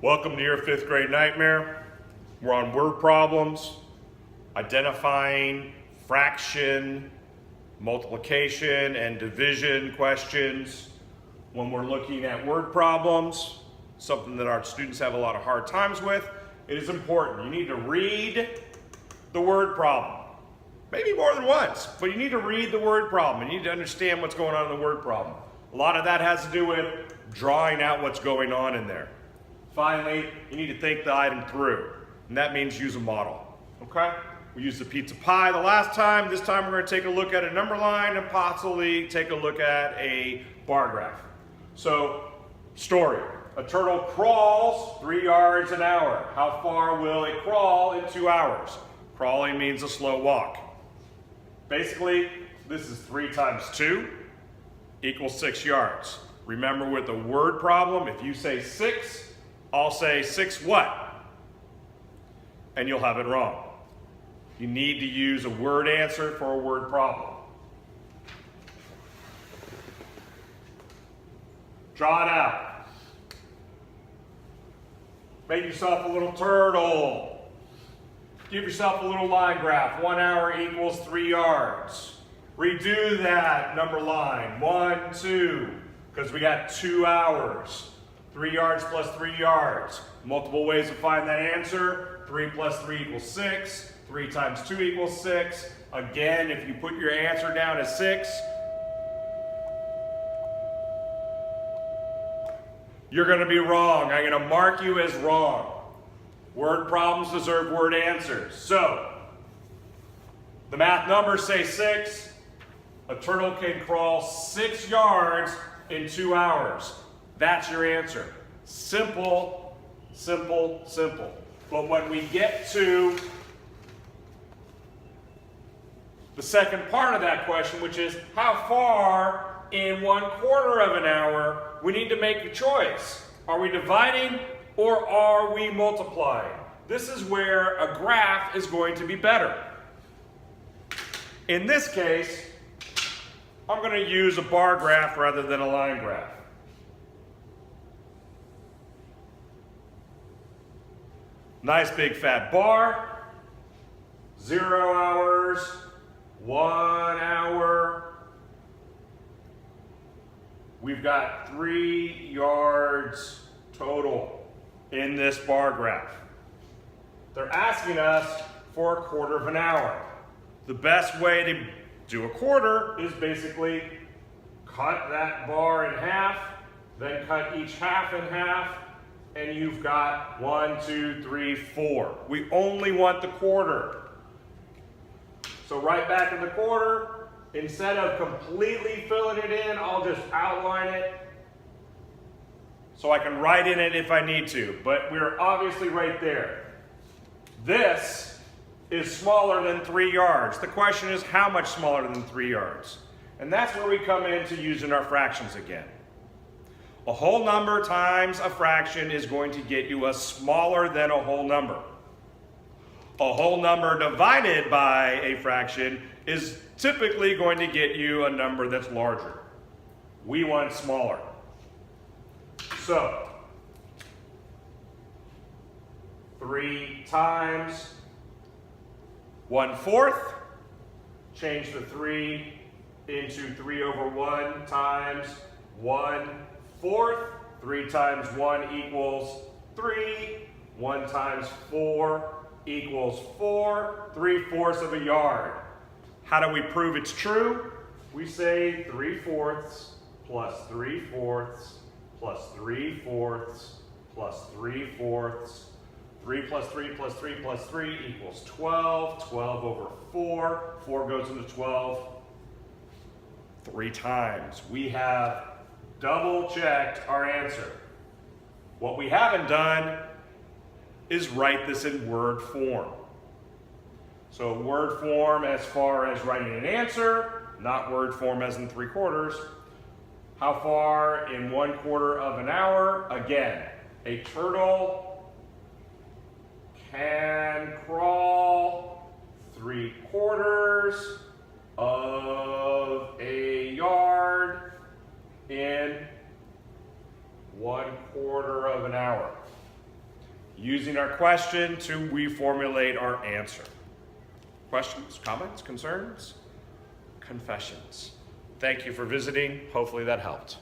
Welcome to your 5th grade nightmare. We're on word problems, identifying fraction, multiplication, and division questions. When we're looking at word problems, something that our students have a lot of hard times with, it is important. You need to read the word problem. Maybe more than once, but you need to read the word problem. You need to understand what's going on in the word problem. A lot of that has to do with drawing out what's going on in there. Finally, you need to think the item through, and that means use a model, okay? We used the pizza pie the last time. This time we're going to take a look at a number line and possibly take a look at a bar graph. So, story. A turtle crawls 3 yards an hour. How far will it crawl in 2 hours? Crawling means a slow walk. Basically, this is 3 times 2 equals 6 yards. Remember with the word problem, if you say 6, I'll say 6 what? And you'll have it wrong. You need to use a word answer for a word problem. Draw it out. Make yourself a little turtle. Give yourself a little line graph. 1 hour equals 3 yards. Redo that number line. 1, 2, because we got 2 hours. 3 yards plus 3 yards. Multiple ways to find that answer. 3 plus 3 equals 6. 3 times 2 equals 6. Again, if you put your answer down as 6, you're going to be wrong. I'm going to mark you as wrong. Word problems deserve word answers. So, the math numbers say 6. A turtle can crawl 6 yards in 2 hours. That's your answer. Simple, simple, simple. But when we get to the second part of that question, which is how far in 1/4 of an hour, we need to make a choice. Are we dividing or are we multiplying? This is where a graph is going to be better. In this case, I'm going to use a bar graph rather than a line graph. Nice big fat bar, 0 hours, 1 hour. We've got 3 yards total in this bar graph. They're asking us for 1/4 of an hour. The best way to do a quarter is basically cut that bar in half, then cut each half in half, and you've got 1, 2, 3, 4. We only want the quarter. So right back in the quarter, instead of completely filling it in, I'll just outline it so I can write in it if I need to. But we're obviously right there. This is smaller than 3 yards. The question is how much smaller than 3 yards? And that's where we come into using our fractions again. A whole number times a fraction is going to get you a smaller than a whole number. A whole number divided by a fraction is typically going to get you a number that's larger. We want smaller. So, 3 times 1/4. Change the 3 into 3/1 times 1/4. 3 times 1 equals 3. 1 times 4 equals 4. 3/4 of a yard. How do we prove it's true? We say 3/4 plus 3/4 plus 3/4 plus 3/4. 3 plus 3 plus 3 plus 3 equals 12. 12/4. 4 goes into 12 3 times. We have double checked our answer. What we haven't done is write this in word form. So word form as far as writing an answer, not word form as in 3/4. How far in 1/4 of an hour? Again, a turtle can crawl 3/4 of a yard in 1/4 of an hour. using our question to reformulate our answer. Questions, comments, concerns, confessions? Thank you for visiting. Hopefully that helped.